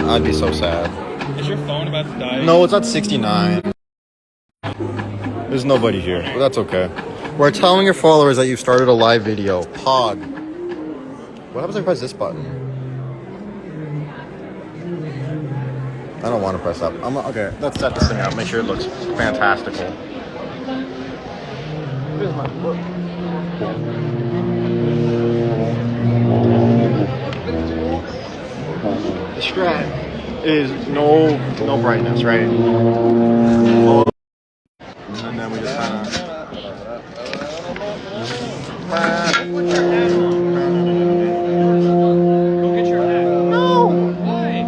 I'd be so sad. Is your phone about to die? No, it's at 69. There's nobody here, but that's okay. We're telling your followers that you've started a live video. Pog. What happens if I press this button? I don't want to press that. Okay, let's set this thing up. Make sure it looks fantastical. Here's my book. The Strat is no brightness, right? And then we just kind of. Go get your hat. No. Why?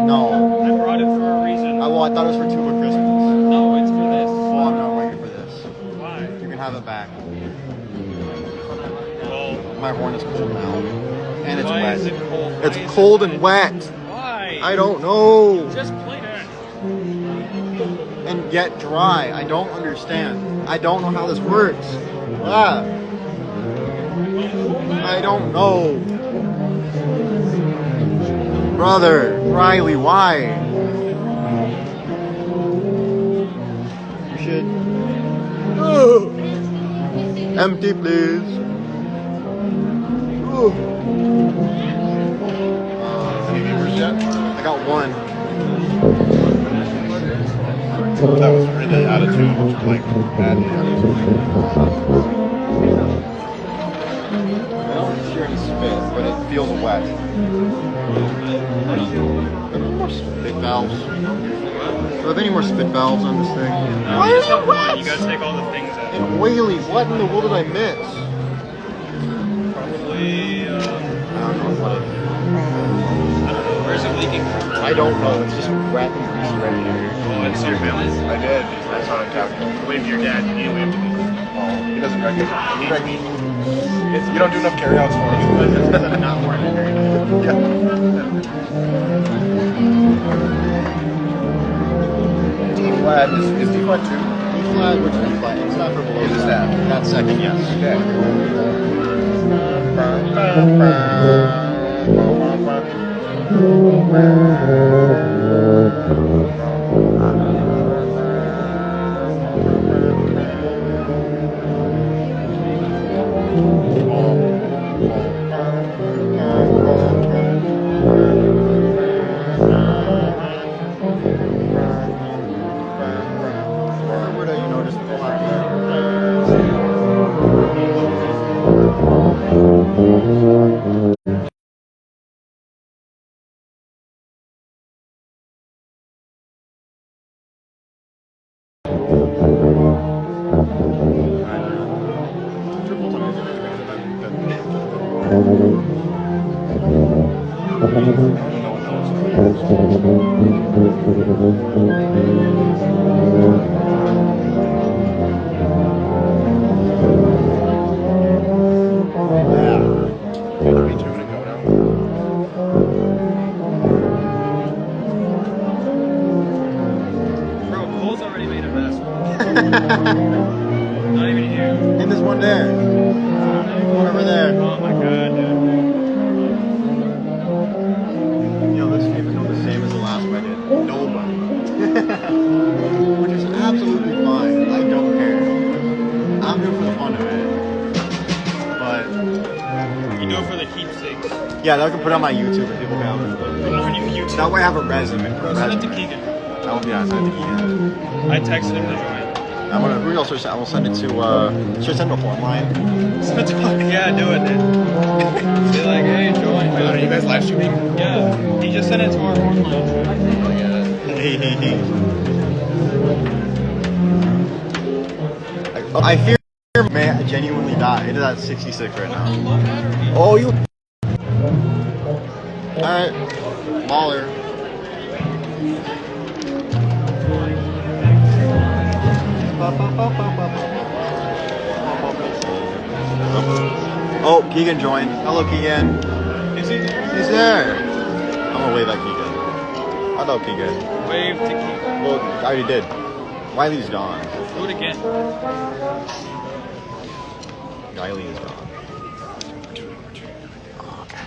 No. I brought it for a reason. I thought it was for Tuba Christmas. No, it's for this. Oh, I'm not waiting for this. Why? You can have it back. Well, My horn is cold now. And it's why wet. is it cold? It's cold and wet. Why? I don't know. Just play that. And yet dry. I don't understand. I don't know how this works. Ah. I don't know. Brother, Riley, why? You should. Empty, please. I got one. That was really out of tune, like bad. I don't hear any spit, but it feels wet. Any more spit valves? Do I have any more spit valves on this thing? Why is it wet? You gotta take all the things out. And Whaley, what in the world did I miss? Probably, I don't know what it is. where's it leaking from? I don't know. It's just wet and greasy right here. Oh, it's your family? I did. I saw him talking. Wave to your dad. You need to wave to me. Oh, he doesn't recognize me. You don't do enough carryouts for him. I'm not wearing it very nice. Yeah. D flat is D flat too? E flat, which is E flat? It's not for below Is it staff. staff? That's second, yes. Okay. Bro, Cole's already made a mess. Not even you. And there's one there. One over there. Oh my god, dude. Yo, this is even the same as the last one I did. Nobody. Which is absolutely fine. I don't care. I'm here for the fun of it. But You do it for the keepsakes. yeah, that I can put on my YouTube and people can have it. Put it on your YouTube. That way I have a resume. Bro, send it to Keegan. That would be send it to Keegan. I texted him to join. I'm gonna. Who else? I will send it to. Should I send it to online? Send it to Yeah, do it, dude. Be like, hey, join. Are you guys live streaming? Yeah. He just sent it to our online. I fear may genuinely die. It is at 66 right now. Low battery. Oh, you. Alright. Baller. Oh, Keegan joined. Hello, Keegan. Is he there? He's there. I'm gonna wave at Keegan. Hello, Keegan. Wave to Keegan. Well, I already did. Wiley's gone. Do it again. Wiley is gone. Okay.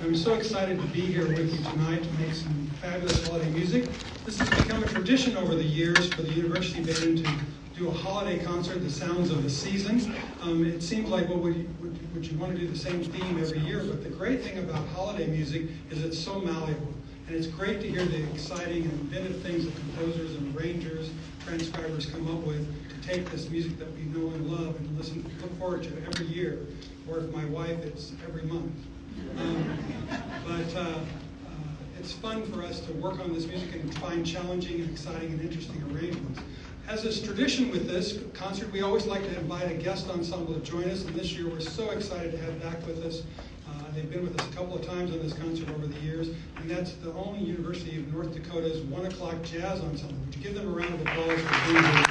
I'm so excited to be here with you tonight to make some fabulous holiday music. This has become a tradition over the years for the university band to do a holiday concert, the sounds of the season. It seems like, well, would you want to do the same theme every year? But the great thing about holiday music is it's so malleable. And it's great to hear the exciting and inventive things that composers and arrangers, transcribers come up with to take this music that we know and love and look forward to every year. Or if my wife, it's every month. It's fun for us to work on this music and find challenging and exciting and interesting arrangements. As is tradition with this concert, we always like to invite a guest ensemble to join us, and this year we're so excited to have back with us. They've been with us a couple of times on this concert over the years, and that's the only University of North Dakota's 1 O'Clock Jazz Ensemble. Would you give them a round of applause for being here?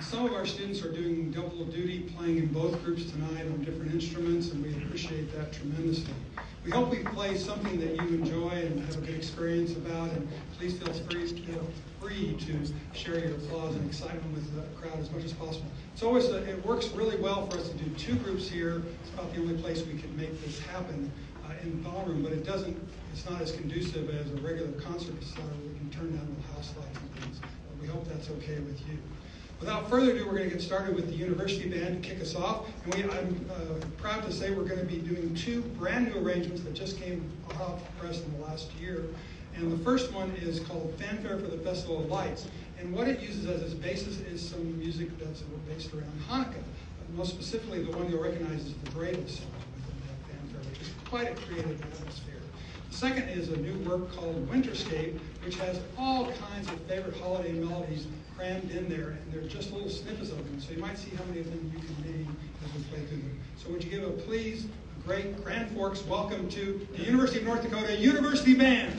Some of our students are doing double duty, playing in both groups tonight on different instruments, and we appreciate that tremendously. We hope we play something that you enjoy and have a good experience about, and please feel free to share your applause and excitement with the crowd as much as possible. It's always, it works really well for us to do 2 groups here. It's about the only place we can make this happen in the ballroom, but it's not as conducive as a regular concert facility where we can turn down the house lights and things. But we hope that's okay with you. Without further ado, we're going to get started with the university band to kick us off. And I'm proud to say we're going to be doing 2 brand new arrangements that just came off the press in the last year. And the first one is called Fanfare for the Festival of Lights. And what it uses as its basis is some music that's based around Hanukkah. Most specifically, the one you'll recognize is the greatest song within that fanfare, which is quite a creative atmosphere. The second is a new work called Winterscape, which has all kinds of favorite holiday melodies crammed in there, and they're just little snippets of them, so you might see how many of them you can name as we play through them. So would you give a great Grand Forks welcome to the University of North Dakota University Band.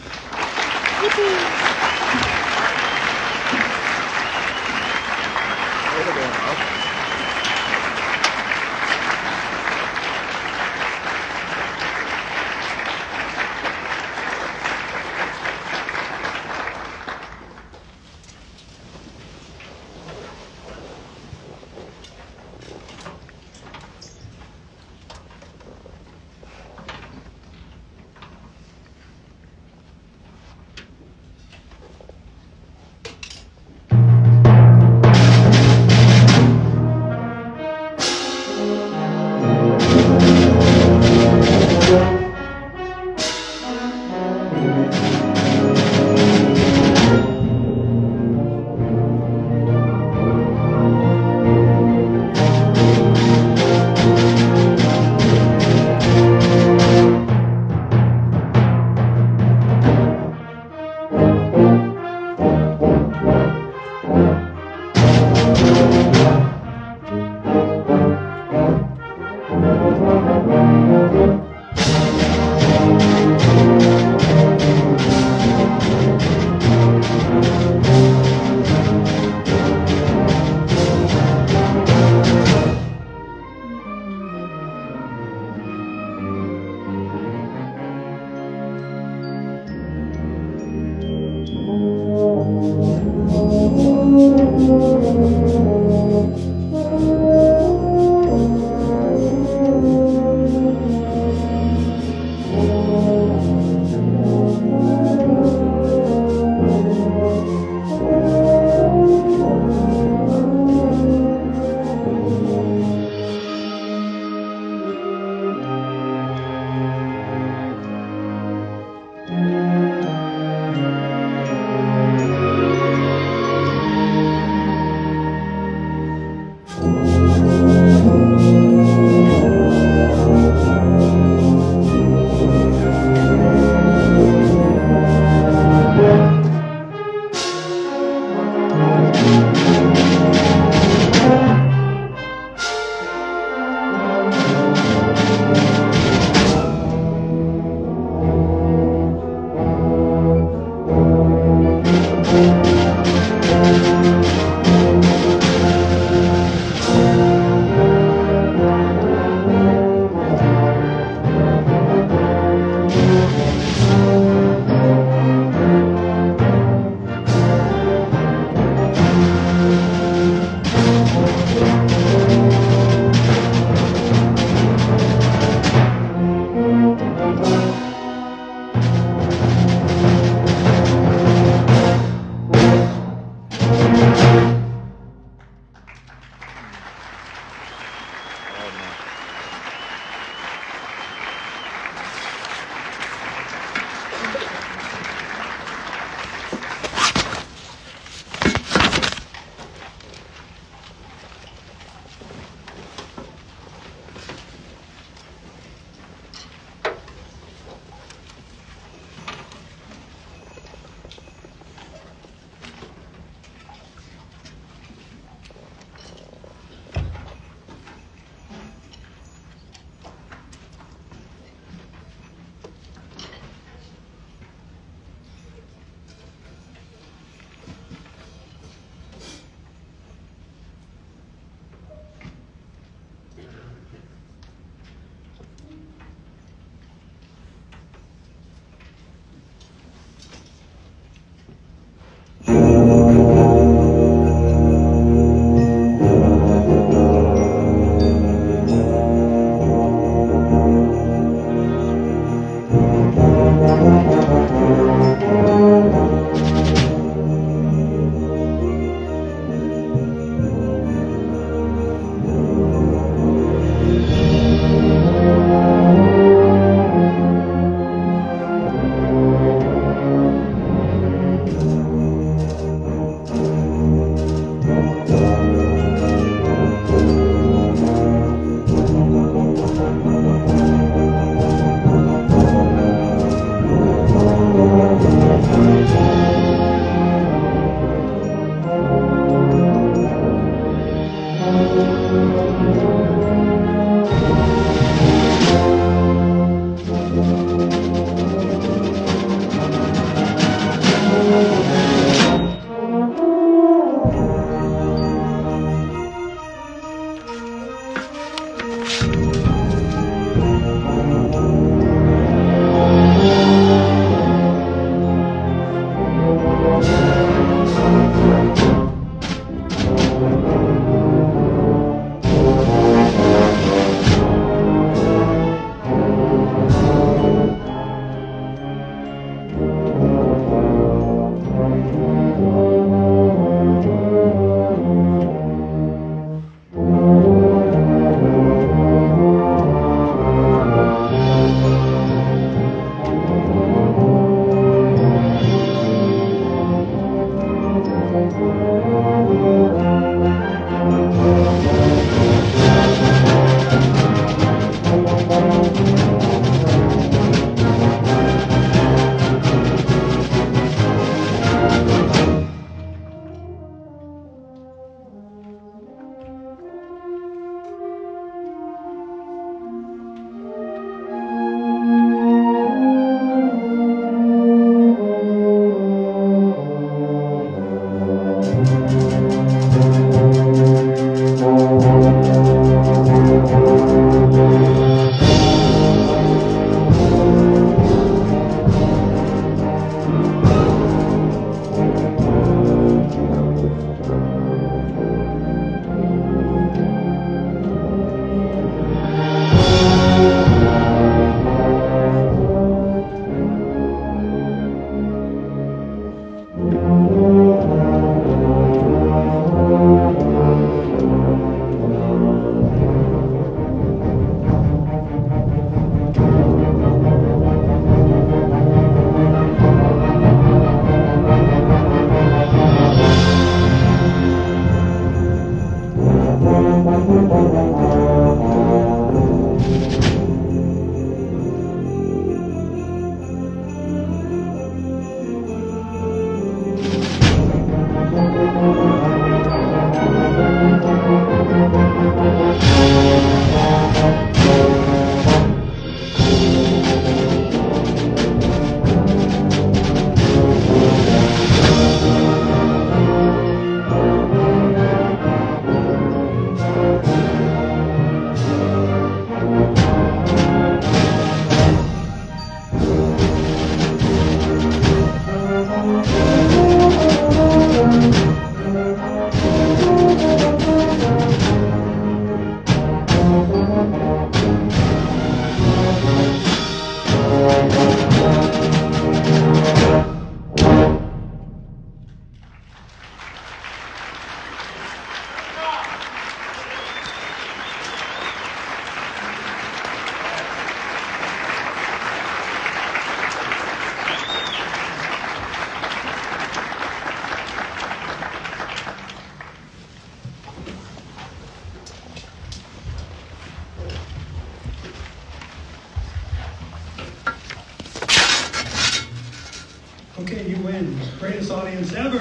Okay, you win. Greatest audience ever.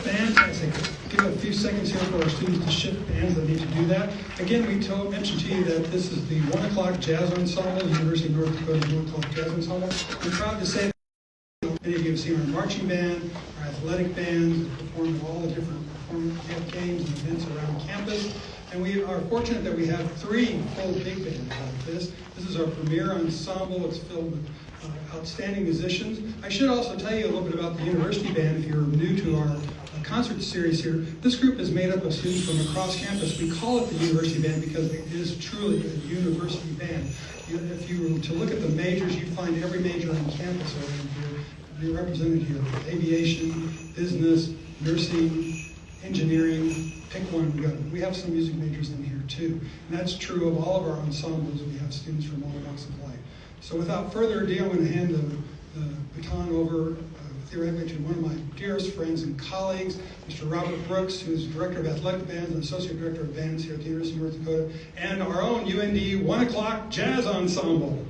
Fantastic. Give it a few seconds here for our students to shift bands that need to do that. Again, we mentioned to you that this is the 1 o'clock jazz ensemble, University of North Dakota 1 o'clock jazz ensemble. We're proud to say that many of you have seen our marching band, our athletic bands, perform at all the different games and events around campus. And we are fortunate that we have 3 full big bands like this. This is our premier ensemble. It's filled with outstanding musicians. I should also tell you a little bit about the university band if you're new to our concert series here. This group is made up of students from across campus. We call it the university band because it is truly a university band. If you were to look at the majors, you find every major on campus around here. They're represented here. Aviation, business, nursing, engineering, pick one. We have some music majors in here too. And that's true of all of our ensembles. We have students from all walks of life. So without further ado, I'm going to hand the baton over theoretically to one of my dearest friends and colleagues, Mr. Robert Brooks, who's Director of Athletic Bands and Associate Director of Bands here at the University of North Dakota, and our own UND 1 o'clock jazz ensemble.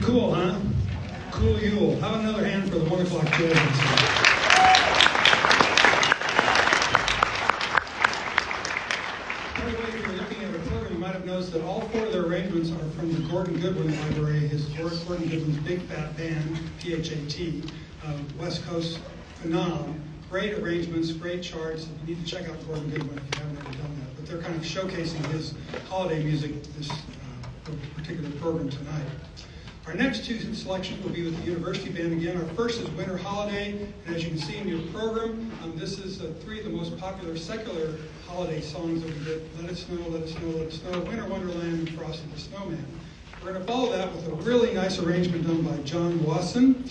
Pretty cool, huh? Cool Yule. Have another hand for the 1 o'clock jazz. By the way, if you're looking at our program, you might have noticed that all 4 of their arrangements are from the Gordon Goodwin Library, historic Gordon Goodwin's Big Fat Band, PHAT, West Coast phenom. Great arrangements, great charts. You need to check out Gordon Goodwin if you haven't ever done that. But they're kind of showcasing his holiday music this particular program tonight. Our next 2 selections will be with the University Band again. Our first is Winter Holiday, and as you can see in your program, this is 3 of the most popular secular holiday songs that we did. Let It Snow, Let It Snow, Let It Snow, Winter Wonderland, and Frosty the Snowman. We're going to follow that with a really nice arrangement done by John Wasson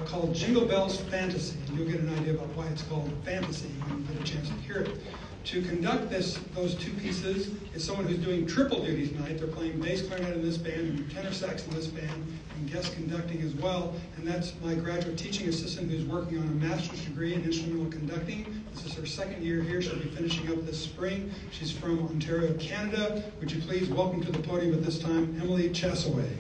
called Jingle Bells Fantasy. And you'll get an idea about why it's called Fantasy when you get a chance to hear it. To conduct those 2 pieces is someone who's doing triple duty tonight. They're playing bass clarinet in this band and tenor sax in this band and guest conducting as well. And that's my graduate teaching assistant who's working on a master's degree in instrumental conducting. This is her 2nd year here. She'll be finishing up this spring. She's from Ontario, Canada. Would you please welcome to the podium at this time, Emily Chassaway.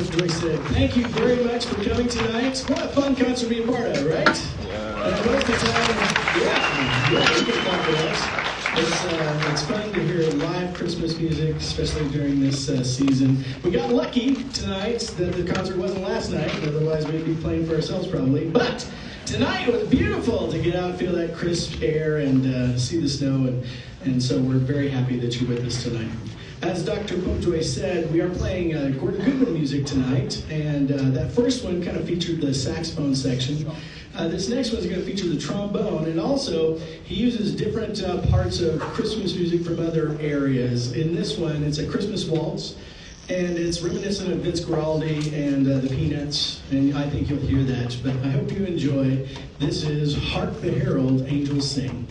Pope said, thank you very much for coming tonight. What a fun concert to be a part of, right? And most of the time, it's good fun for us. It's fun to hear live Christmas music, especially during this season. We got lucky tonight that the concert wasn't last night, otherwise we'd be playing for ourselves probably. But tonight it was beautiful to get out, feel that crisp air, and see the snow, and so we're very happy that you're with us tonight. As Dr. Popejoy said, we are playing Gordon Goodwin music tonight, and that first one kind of featured the saxophone section. This next one is going to feature the trombone, and also he uses different parts of Christmas music from other areas. In this one, it's a Christmas waltz, and it's reminiscent of Vince Guaraldi and the Peanuts, and I think you'll hear that. But I hope you enjoy. This is Hark the Herald Angels Sing.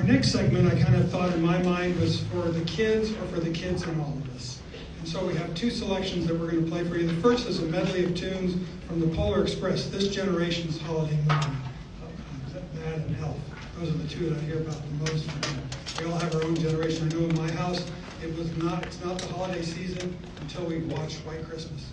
next segment, I kind of thought in my mind was for the kids or for the kids in all of us. And so we have two selections that we're going to play for you. The first is a medley of tunes from the Polar Express, this generation's holiday movie. That and Elf. Those are the two that I hear about the most. We all have our own generation. I know in my house, it's not the holiday season until we watch White Christmas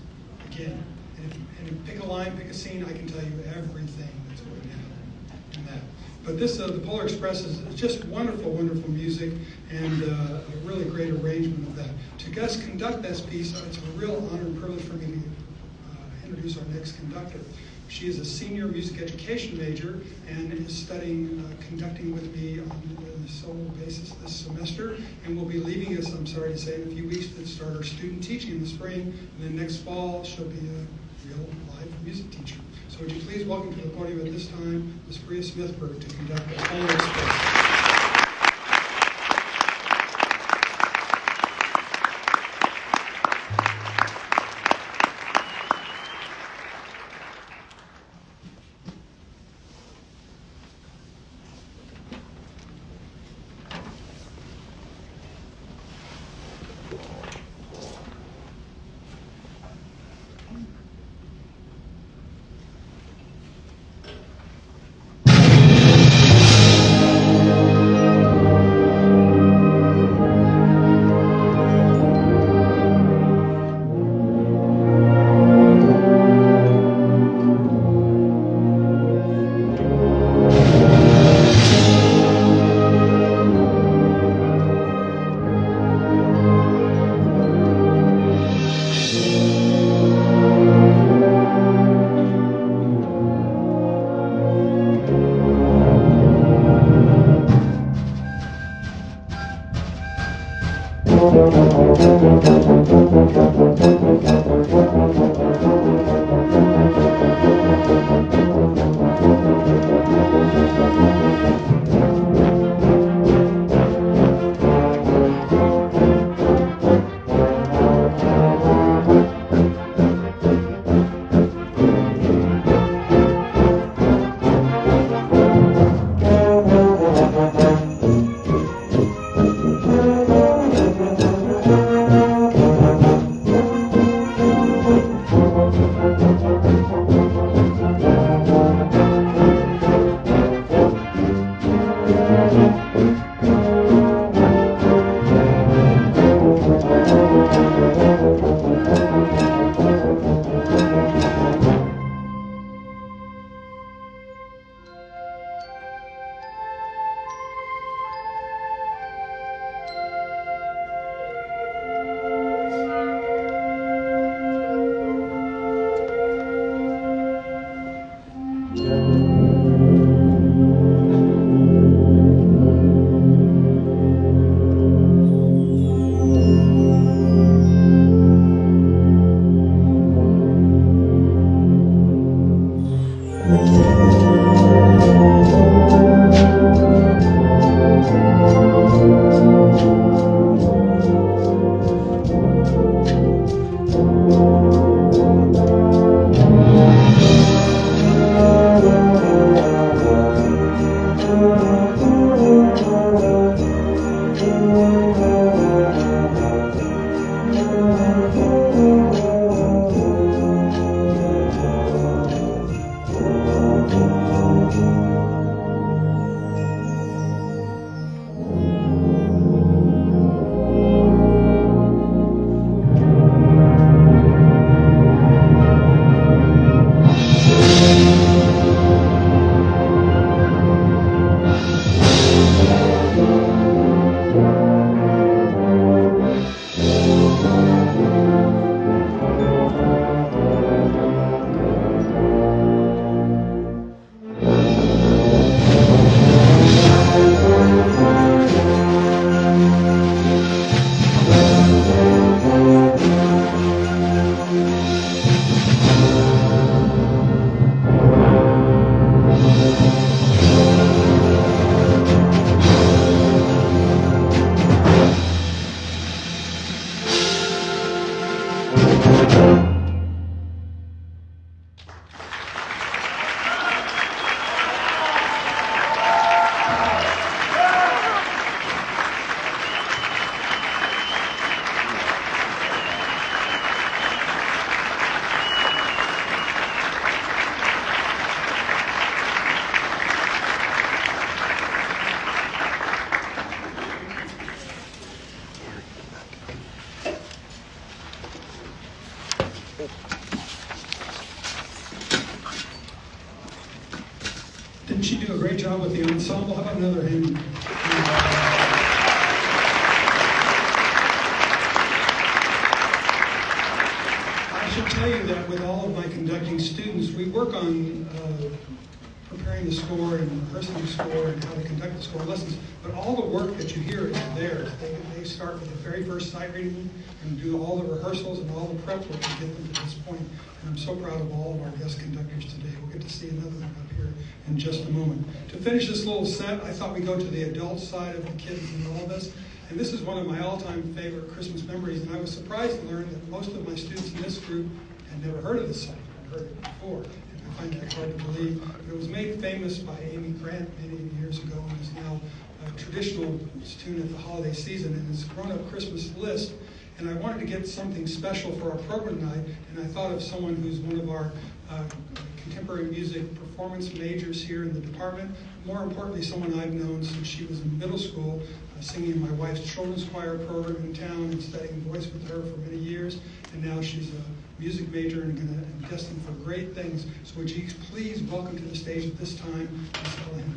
again. And if you pick a line, pick a scene, I can tell you everything that's going to happen in that. But this, the Polar Express is just wonderful, wonderful music and a really great arrangement of that. To guest conduct this piece, it's a real honor and privilege for me to introduce our next conductor. She is a senior music education major and is studying conducting with me on a solo basis this semester, and will be leaving us, I'm sorry to say, in a few weeks to start her student teaching in the spring, and then next fall she'll be a real live music teacher. So would you please welcome to the podium at this time Ms. Bria Smithberg to conduct the Polar Express. Didn't she do a great job with the ensemble? How about another hand? I should tell you that with all of my conducting students, we work on preparing the score and rehearsing the score and how to conduct the score lessons. But all the work that you hear is theirs. They start with the very first sight reading and do all the rehearsals and all the prep work to get them to this point. And I'm so proud of all of our guest conductors today. We'll get to see another one up here in just a moment. To finish this little set, I thought we'd go to the adult side of the kids and all this. And this is one of my all-time favorite Christmas memories. And I was surprised to learn that most of my students in this group had never heard of this song. I'd heard it before. I find that hard to believe. But it was made famous by Amy Grant many years ago and is now a traditional tune at the holiday season and it's grown up Christmas list. And I wanted to get something special for our program tonight, and I thought of someone who's one of our contemporary music performance majors here in the department. More importantly, someone I've known since she was in middle school, singing in my wife's children's choir program in town and studying voice with her for many years. And now she's a music major and destined for great things. So would you please welcome to the stage at this time, Ms. Glen.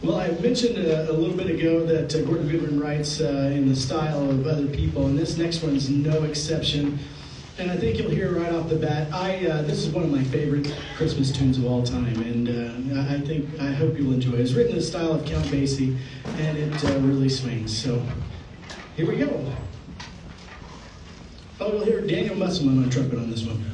Well, I mentioned a little bit ago that Gordon Goodwin writes in the style of other people, and this next one's no exception. And I think you'll hear right off the bat, this is one of my favorite Christmas tunes of all time, and I hope you'll enjoy it. It's written in the style of Count Basie, and it really swings. So here we go. Oh, you'll hear Daniel Musselman on trumpet on this one.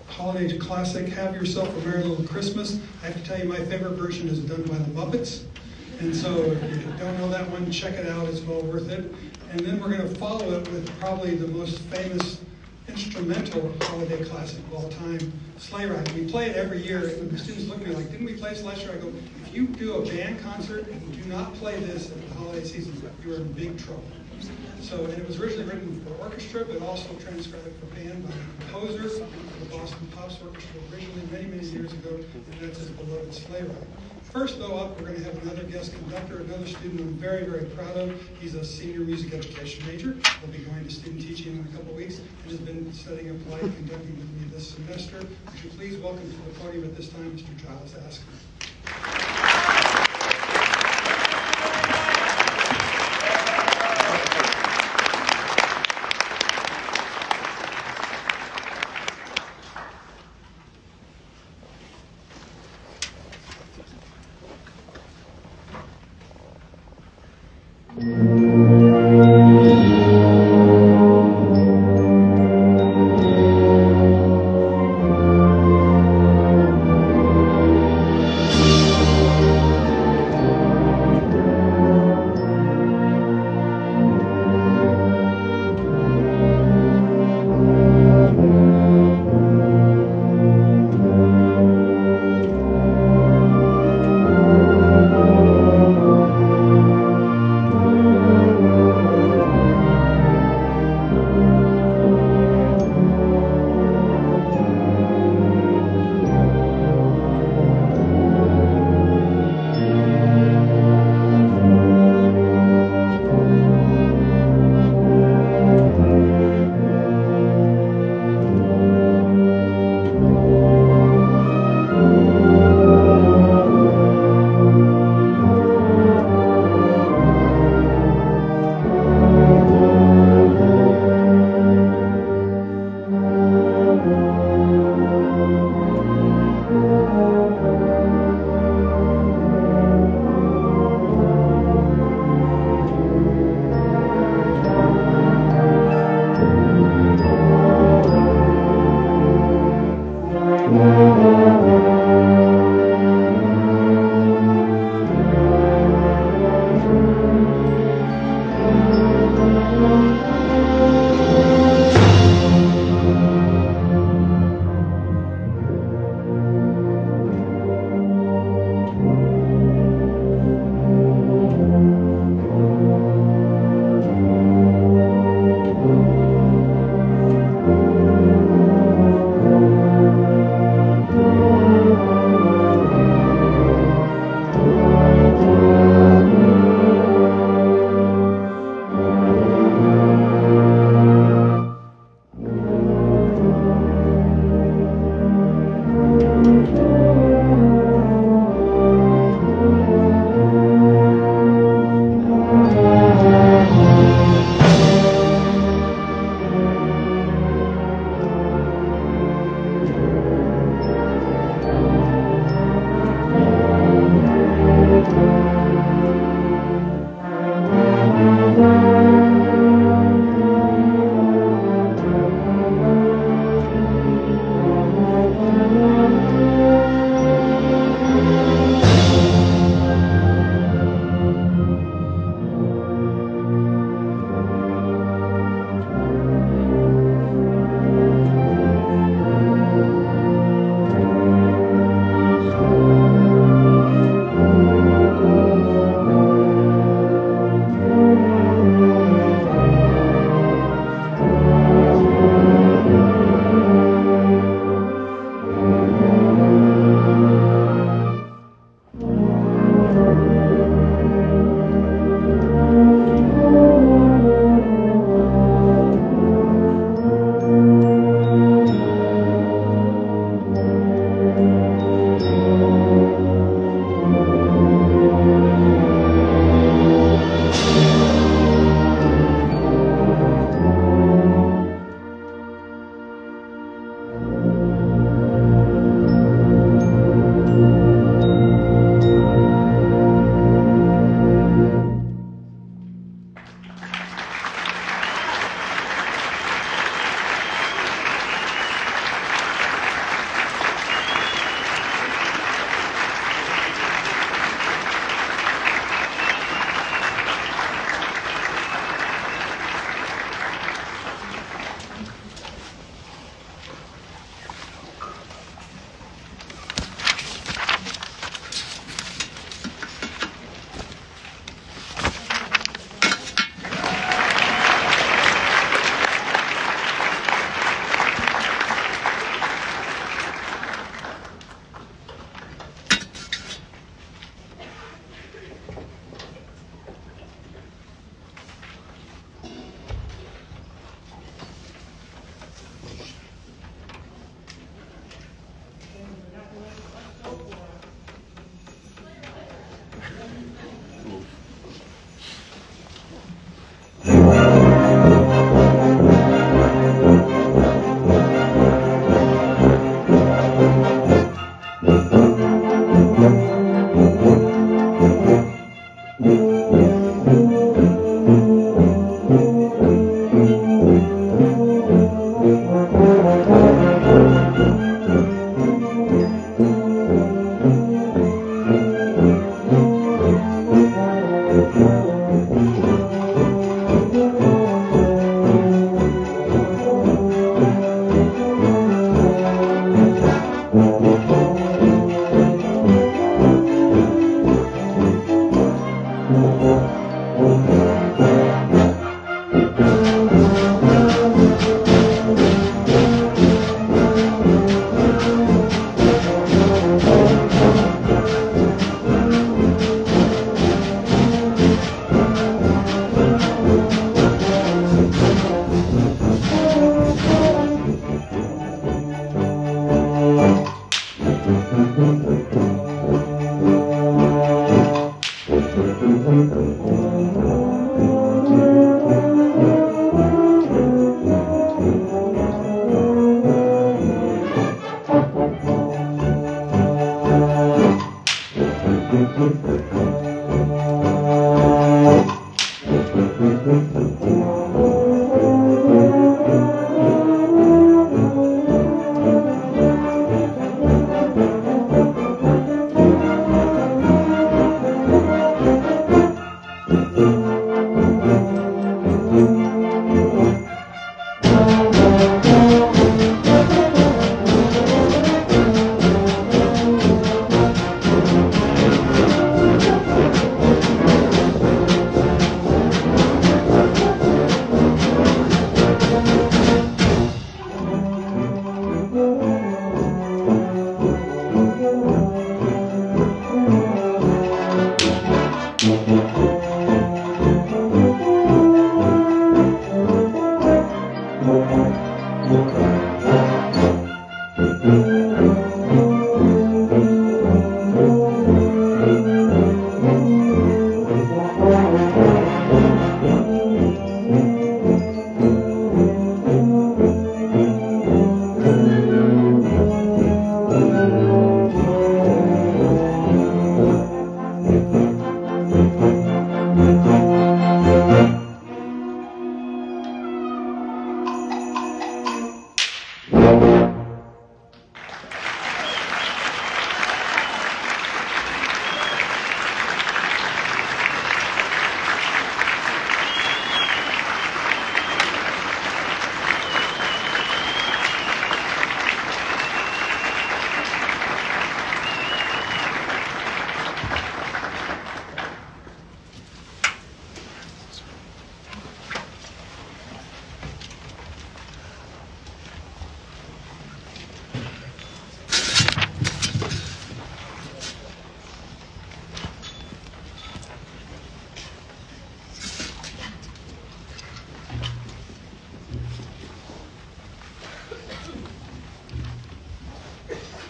holiday classic, Have Yourself a Merry Little Christmas. I have to tell you, my favorite version is done by the Muppets. And so if you don't know that one, check it out. It's well worth it. And then we're going to follow it with probably the most famous instrumental holiday classic of all time, Sleigh Ride. We play it every year, and the students look at me like, didn't we play this last year? I go, if you do a band concert and do not play this at the holiday season, you are in big trouble. So, and it was originally written for orchestra, but also transcribed for band by the composer of the Boston Pops Orchestra originally many years ago, and that's his beloved Sleigh Ride. First, though, up, we're going to have another guest conductor, another student I'm very proud of. He's a senior music education major. He'll be going to student teaching in a couple weeks and has been studying applied conducting with me this semester. Would you please welcome to the podium at this time Mr. Giles Askin.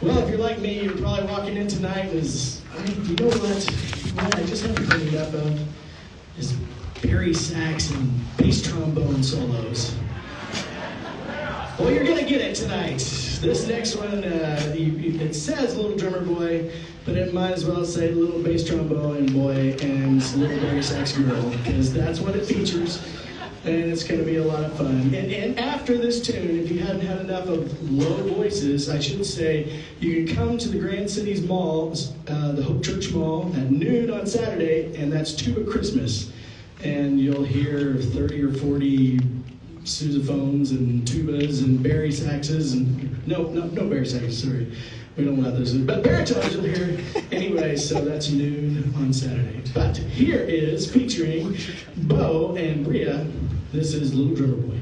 Well, if you're like me, you're probably walking in tonight as, you know what I just haven't cleaned up of is Barry sax and bass trombone solos. Well, you're gonna get it tonight. This next one, it says Little Drummer Boy, but it might as well say Little Bass Trombone Boy and Little Barry Sax Girl, because that's what it features. And it's going to be a lot of fun. And after this tune, if you haven't had enough of low voices, I should say, you can come to the Grand Cities Mall, the Hope Church Mall, at noon on Saturday, and that's Tuba Christmas. And you'll hear 30 or 40 sousaphones and tubas and Barry saxes, and no Barry saxes, sorry. We don't allow those, but baritones you'll hear anyway, so that's noon on Saturday. But here is, featuring Bo and Bria, this is Little Drummer Boy.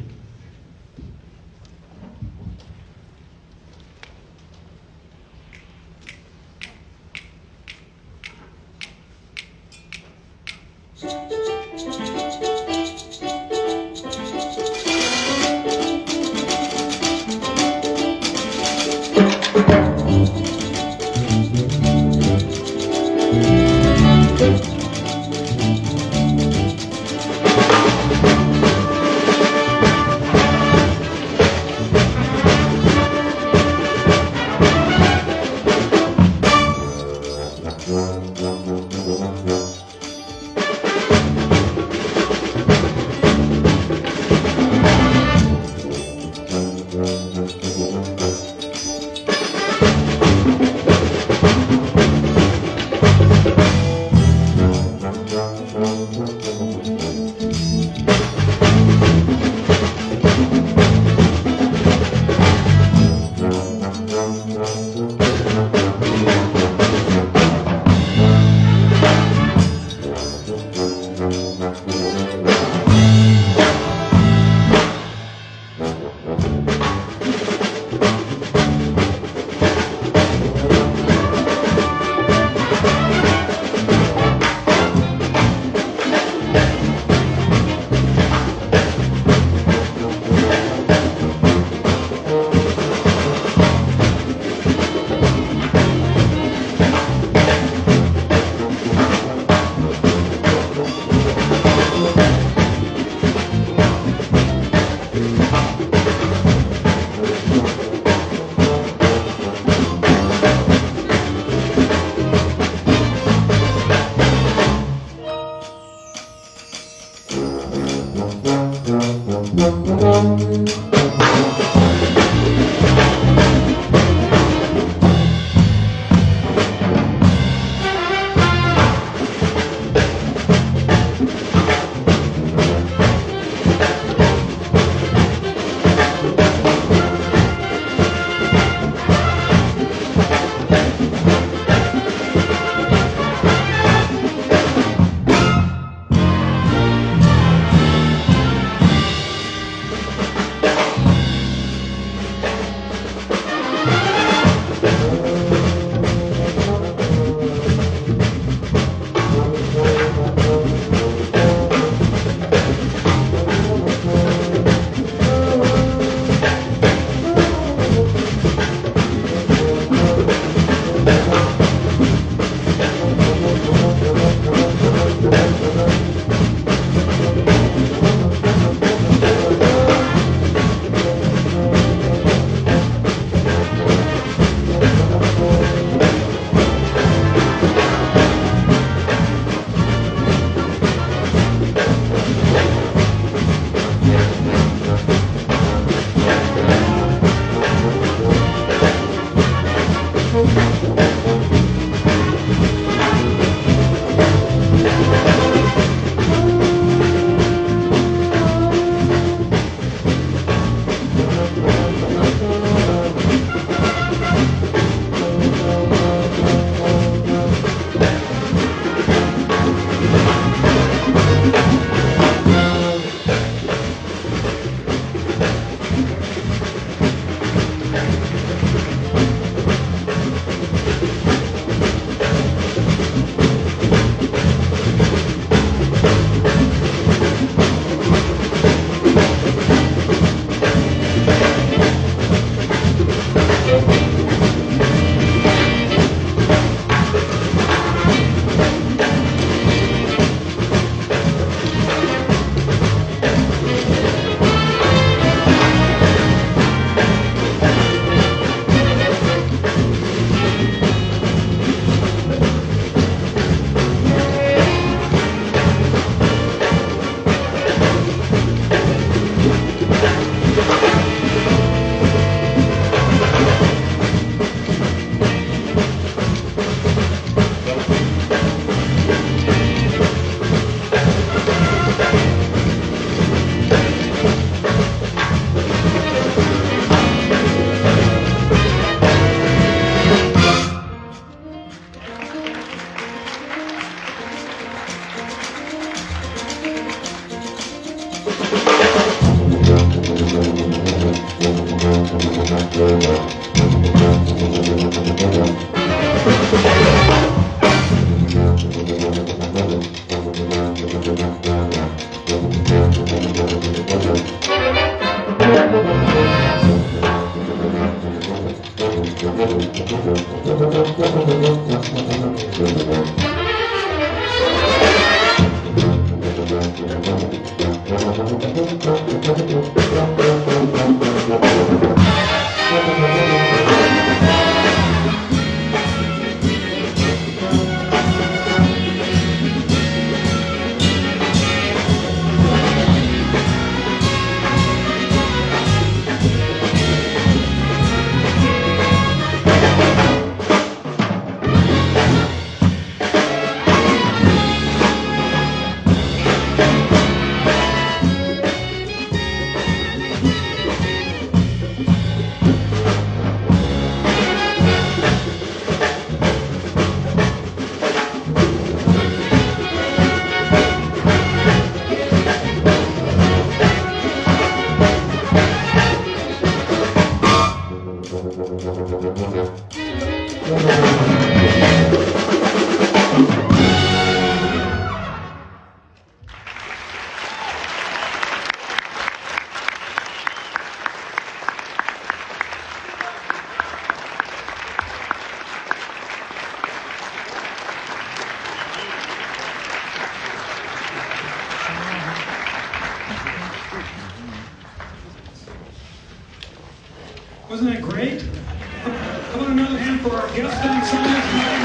Wasn't that great? How about another hand for our guest ensemble tonight,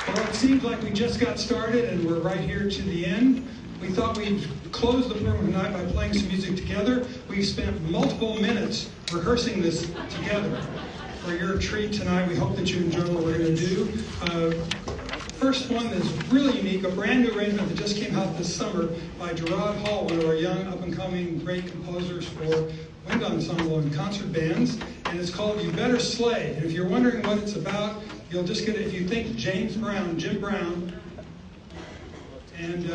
Mr. Well, it seems like we just got started and we're right here to the end. We thought we'd close the program tonight by playing some music together. We've spent multiple minutes rehearsing this together for your treat tonight. We hope that you enjoy what we're going to do. First one is really unique, a brand new arrangement that just came out this summer by JaRod, one of our young, up-and-coming, great composers for wind ensemble and concert bands, and it's called You Better Sleigh. And if you're wondering what it's about, you'll just get it. If you think Jim Brown, and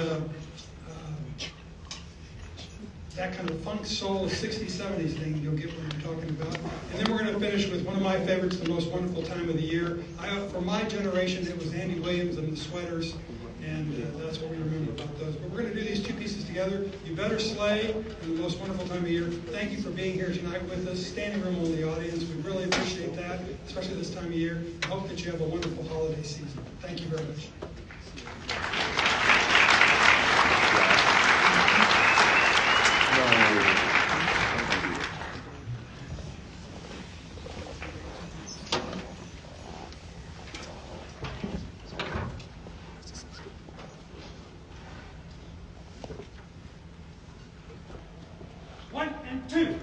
that kind of funk soul 60s, 70s thing, you'll get what I'm talking about. And then we're going to finish with one of my favorites, the most wonderful time of the year. For my generation, it was Andy Williams and the Sweaters, and that's what we remember about those. But we're going to do these two pieces together, You Better Sleigh and the most wonderful time of year. Thank you for being here tonight with us. Standing room on the audience, we really appreciate that, especially this time of year. I hope that you have a wonderful holiday season. Thank you very much. One and two.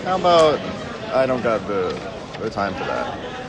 How about I don't got the time for that?